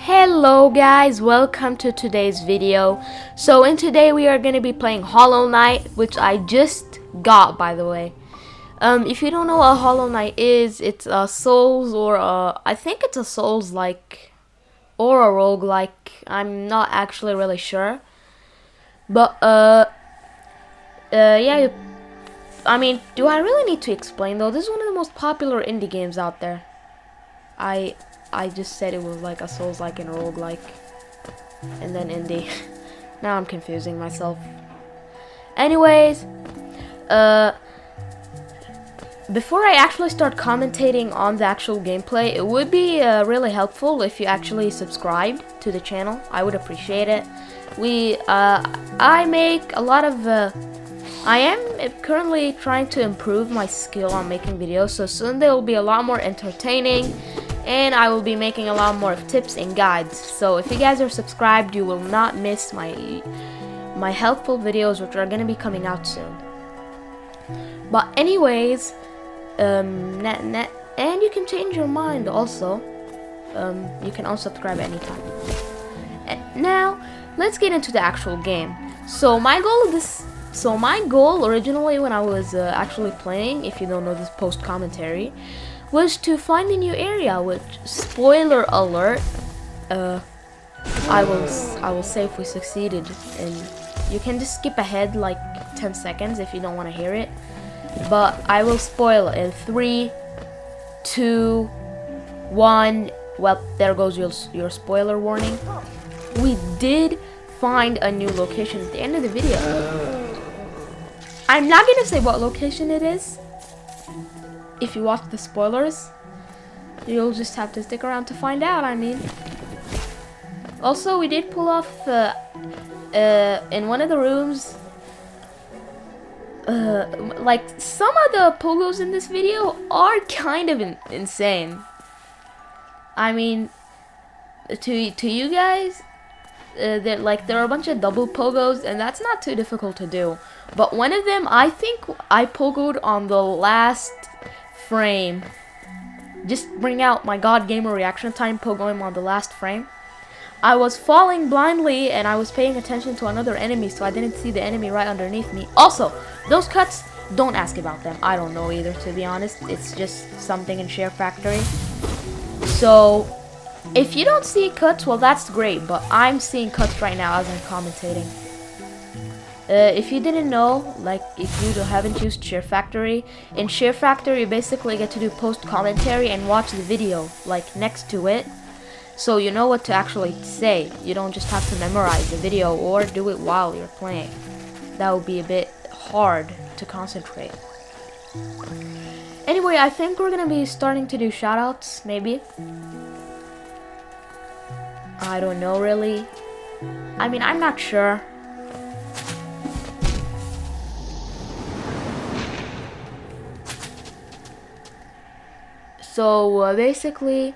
Hello guys, welcome to today's video. So in today we are going to be playing Hollow Knight, which I just got, by the way. If you don't know what Hollow Knight is, it's a Souls or I think it's a Souls-like or a roguelike. I'm not actually really sure. But yeah, I mean, do I really need to explain though? This is one of the most popular indie games out there. I just said it was like a Souls-like and roguelike, and then indie. Now I'm confusing myself. Anyways, before I actually start commentating on the actual gameplay, it would be really helpful if you actually subscribed to the channel. I would appreciate it. I make a lot of I am currently trying to improve my skill on making videos, so soon they will be a lot more entertaining, and I will be making a lot more of tips and guides. So if you guys are subscribed, you will not miss my helpful videos, which are going to be coming out soon. But anyways, and you can change your mind also. You can unsubscribe anytime. And now let's get into the actual game. So my goal originally when I was actually playing, if you don't know this post commentary, was to find a new area. Which, spoiler alert, I will say if we succeeded, and you can just skip ahead like 10 seconds if you don't want to hear it. But I will spoil it in 3, 2, 1. Well, there goes your spoiler warning. We did find a new location at the end of the video. I'm not gonna say what location it is. If you watch the spoilers, you'll just have to stick around to find out. I mean, also we did pull off in one of the rooms. Like some of the pogos in this video are kind of insane. I mean, to you guys, there are a bunch of double pogos, and that's not too difficult to do. But one of them, I think I pogoed on the last frame. Just bring out my God Gamer reaction time, pogoing on the last frame. I was falling blindly and I was paying attention to another enemy, so I didn't see the enemy right underneath me. Also, those cuts, don't ask about them. I don't know either, to be honest. It's just something in Share Factory. So if you don't see cuts, well, that's great, but I'm seeing cuts right now as I'm commentating. If you didn't know, like if you haven't used Share Factory, in Share Factory you basically get to do post commentary and watch the video like next to it, so you know what to actually say. You don't just have to memorize the video or do it while you're playing. That would be a bit hard to concentrate. Anyway, I think we're gonna be starting to do shoutouts, maybe. I don't know really. I mean, I'm not sure. So basically,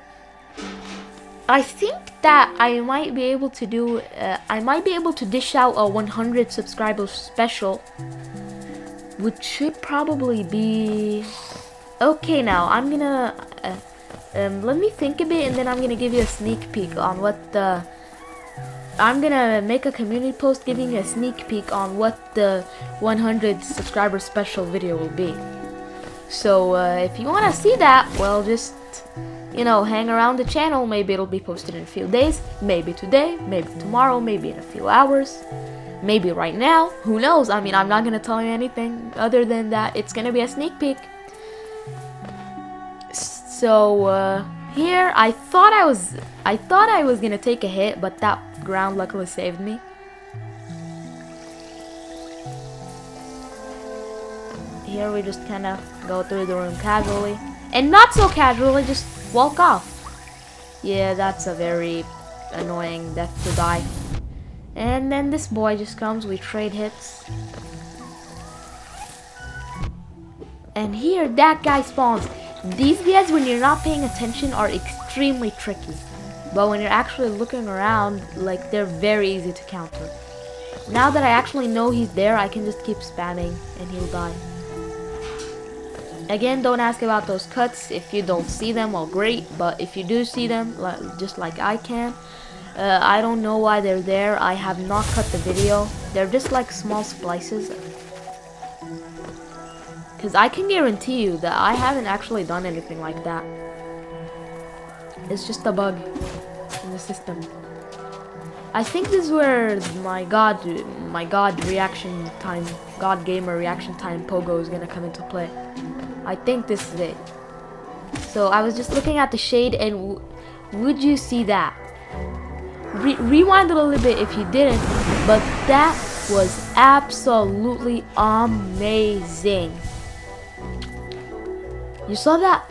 I think that I might be able to do. I might be able to dish out a 100 subscribers special, which should probably be okay. Now I'm gonna let me think a bit, and then I'm gonna give you a sneak peek on what the. I'm gonna make a community post giving you a sneak peek on what the 100 subscriber special video will be. So if you want to see that, well, just, you know, hang around the channel. Maybe it'll be posted in a few days, maybe today, maybe tomorrow, maybe in a few hours, maybe right now. Who knows? I mean, I'm not gonna tell you anything other than that it's gonna be a sneak peek. So here, I thought I was gonna take a hit, but that ground luckily saved me. Here we just kind of go through the room casually, and not so casually, just walk off. Yeah, that's a very annoying death to die. And then this boy just comes, we trade hits. And here, that guy spawns. These guys, when you're not paying attention, are extremely tricky. But when you're actually looking around, like, they're very easy to counter. Now that I actually know he's there, I can just keep spamming and he'll die. Again, don't ask about those cuts. If you don't see them, well, great. But if you do see them, just like I can, I don't know why they're there. I have not cut the video. They're just like small splices. Because I can guarantee you that I haven't actually done anything like that. It's just a bug in the system. I think this is where my god reaction time, god gamer reaction time pogo is gonna come into play. I think this is it. So I was just looking at the shade, and would you see that? Rewind it a little bit if you didn't, but that was absolutely amazing. You saw that?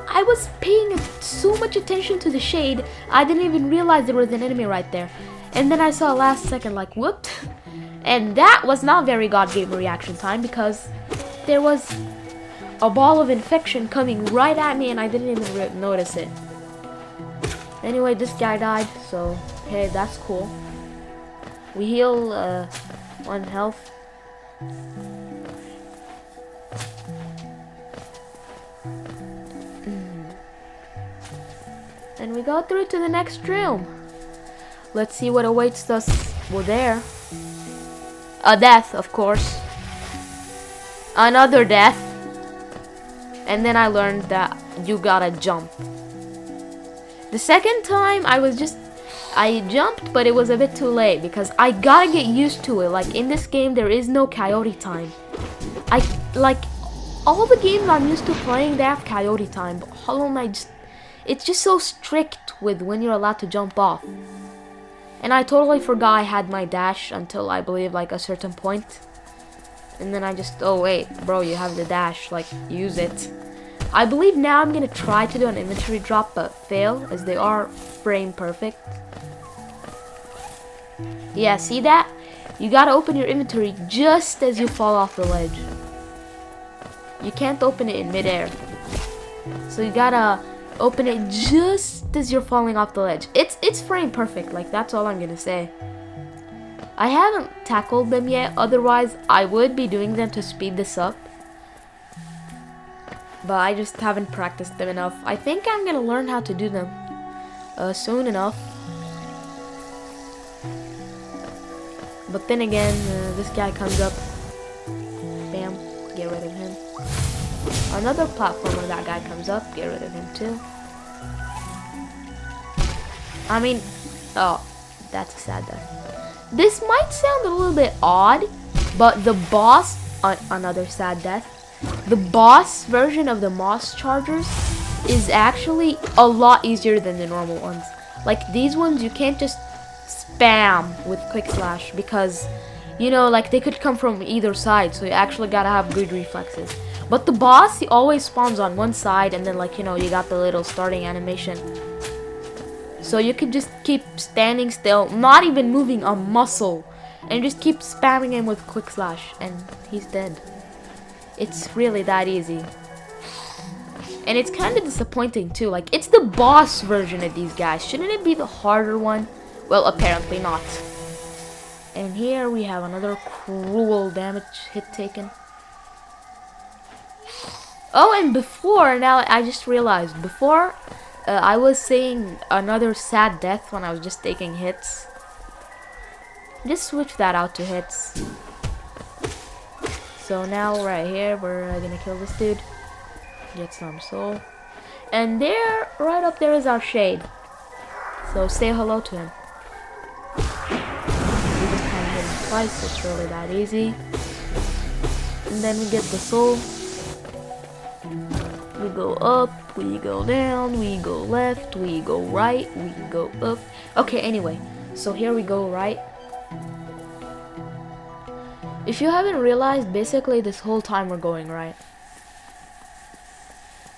I was paying so much attention to the shade, I didn't even realize there was an enemy right there. And then I saw last second, like, whoop. And that was not very god gamer reaction time, because there was a ball of infection coming right at me and I didn't even notice it. Anyway, this guy died, so hey, that's cool. We heal 1 health. And we go through to the next room. Let's see what awaits us. Well, there. A death, of course. Another death. And then I learned that you gotta jump. The second time I jumped, but it was a bit too late because I gotta get used to it. Like, in this game, there is no coyote time. All the games I'm used to playing, they have coyote time, but Hollow Knight it's just so strict with when you're allowed to jump off. And I totally forgot I had my dash until I believe like a certain point. And then I just, oh wait, bro, you have the dash, like, use it. I believe now I'm gonna try to do an inventory drop but fail, as they are frame perfect. Yeah, see that? You gotta open your inventory just as you fall off the ledge. You can't open it in midair. So you gotta open it just as you're falling off the ledge. It's frame perfect, like, that's all I'm gonna say. I haven't tackled them yet, otherwise I would be doing them to speed this up. But I just haven't practiced them enough. I think I'm gonna learn how to do them soon enough. But then again, this guy comes up. Bam, get rid of him. Another platformer, that guy comes up, get rid of him too. I mean, oh, that's a sad death. This might sound a little bit odd, but the boss, another sad death. The boss version of the Moss Chargers is actually a lot easier than the normal ones. Like, these ones, you can't just spam with quick slash because, you know, like, they could come from either side, so you actually gotta have good reflexes. But the boss, he always spawns on one side, and then, like, you know, you got the little starting animation. So you could just keep standing still, not even moving a muscle, and just keep spamming him with quick slash, and he's dead. It's really that easy. And it's kind of disappointing too. Like, it's the boss version of these guys. Shouldn't it be the harder one? Well, apparently not. And here we have another cruel damage hit taken. Oh, and before, now I just realized, before I was saying another sad death when I was just taking hits. Just switch that out to hits. So now right here, we're gonna kill this dude. Get some soul. And there, right up there is our shade. So say hello to him. We just kind of hit him twice, it's really that easy. And then we get the soul. We go up, we go down, we go left, we go right, we go up. Okay, anyway, so here we go right. If you haven't realized, basically this whole time we're going right.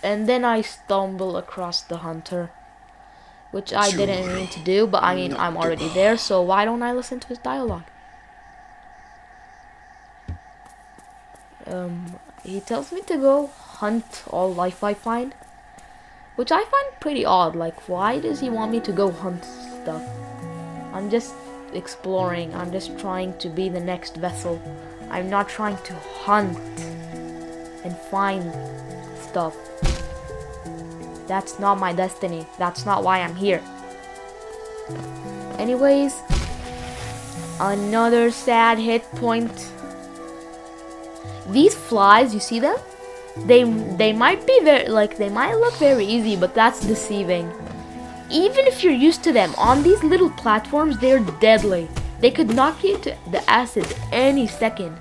And then I stumble across the hunter, which I didn't mean to do, but I mean, I'm already there, so why don't I listen to his dialogue? He tells me to go hunt all life I find, which I find pretty odd. Like, why does he want me to go hunt stuff? I'm just exploring. I'm just trying to be the next vessel. I'm not trying to hunt and find stuff. That's not my destiny. That's not why I'm here. Anyways, another sad hit point. These flies, you see them? They might be they might look very easy, but that's deceiving. Even if you're used to them, on these little platforms, they're deadly. They could knock you to the acid any second.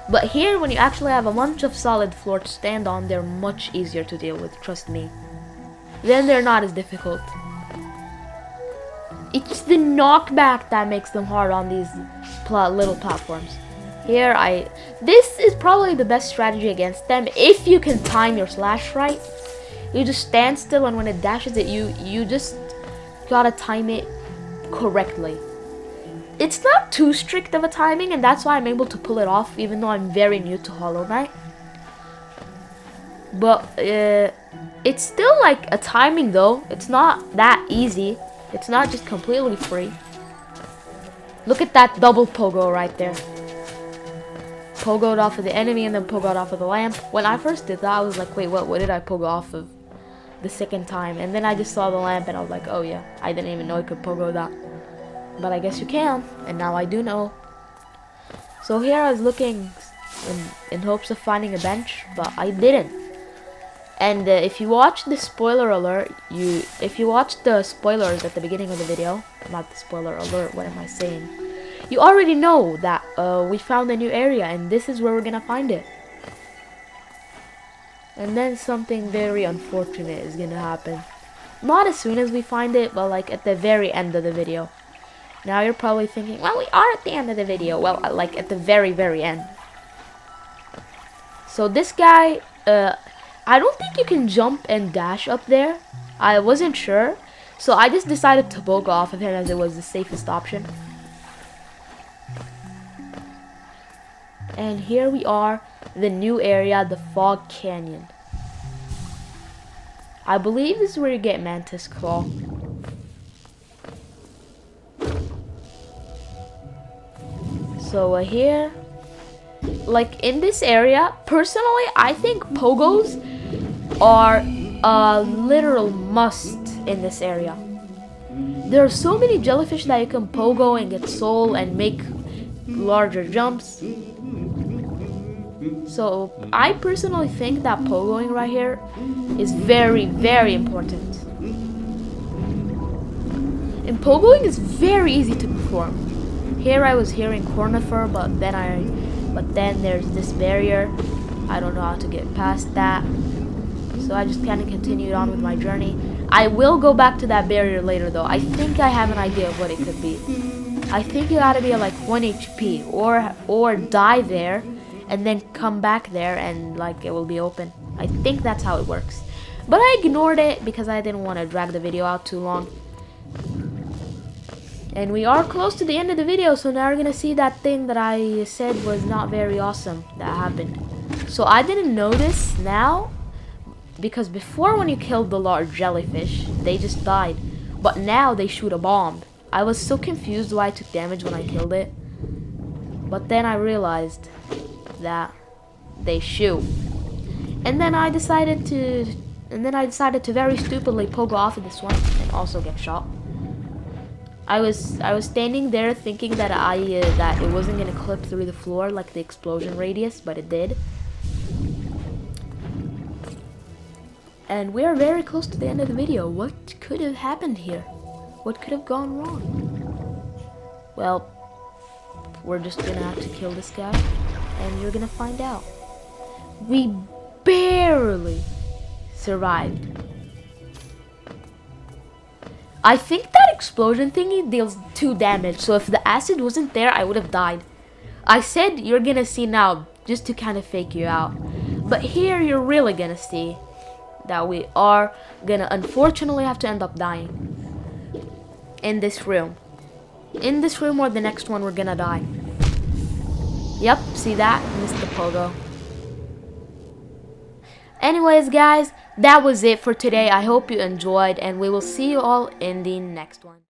But here, when you actually have a bunch of solid floor to stand on, they're much easier to deal with, trust me. Then they're not as difficult. It's the knockback that makes them hard on these little platforms. This is probably the best strategy against them if you can time your slash right. You just stand still, and when it dashes at you, you just gotta time it correctly. It's not too strict of a timing, and that's why I'm able to pull it off, even though I'm very new to Hollow Knight. But it's still like a timing though. It's not that easy. It's not just completely free. Look at that double pogo right there. Pogoed off of the enemy and then pogoed off of the lamp. When I first did that, I was like, wait, what did I pogo off of the second time? And then I just saw the lamp and I was like, oh yeah, I didn't even know I could pogo that. But I guess you can, and now I do know. So here I was looking in hopes of finding a bench, but I didn't. And if you watch the spoiler alert, if you watch the spoilers at the beginning of the video, not the spoiler alert, what am I saying? You already know that we found a new area, and this is where we're gonna find it. And then something very unfortunate is gonna happen. Not as soon as we find it, but like at the very end of the video. Now you're probably thinking, well, we are at the end of the video. Well, like at the very, very end. So this guy, I don't think you can jump and dash up there. I wasn't sure. So I just decided to pogo off of him as it was the safest option. And here we are, the new area, the Fog Canyon. I believe this is where you get Mantis Claw. So here, like in this area, personally, I think pogos are a literal must in this area. There are so many jellyfish that you can pogo and get soul and make larger jumps. So I personally think that pogoing right here is very, very important. And pogoing is very easy to perform. Here I was hearing Cornifer, but then there's this barrier. I don't know how to get past that. So I just kind of continued on with my journey. I will go back to that barrier later though. I think I have an idea of what it could be. I think you gotta be at like 1 HP or die there and then come back there and like it will be open. I think that's how it works. But I ignored it because I didn't want to drag the video out too long. And we are close to the end of the video, so now we're gonna see that thing that I said was not very awesome that happened. So I didn't notice now, because before when you killed the large jellyfish, they just died. But now they shoot a bomb. I was so confused why I took damage when I killed it. But then I realized that they shoot. And then I decided to very stupidly pogo off of this one and also get shot. I was standing there thinking that that it wasn't gonna clip through the floor like the explosion radius, but it did. And we are very close to the end of the video. What could have happened here? What could have gone wrong? Well, we're just gonna have to kill this guy, and you're gonna find out. We barely survived. I think that explosion thingy deals 2 damage, so if the acid wasn't there, I would have died. I said you're gonna see now, just to kind of fake you out. But here you're really gonna see that we are gonna unfortunately have to end up dying. In this room. In this room or the next one, we're gonna die. Yep, see that? Missed the pogo. Anyways, guys, that was it for today. I hope you enjoyed, and we will see you all in the next one.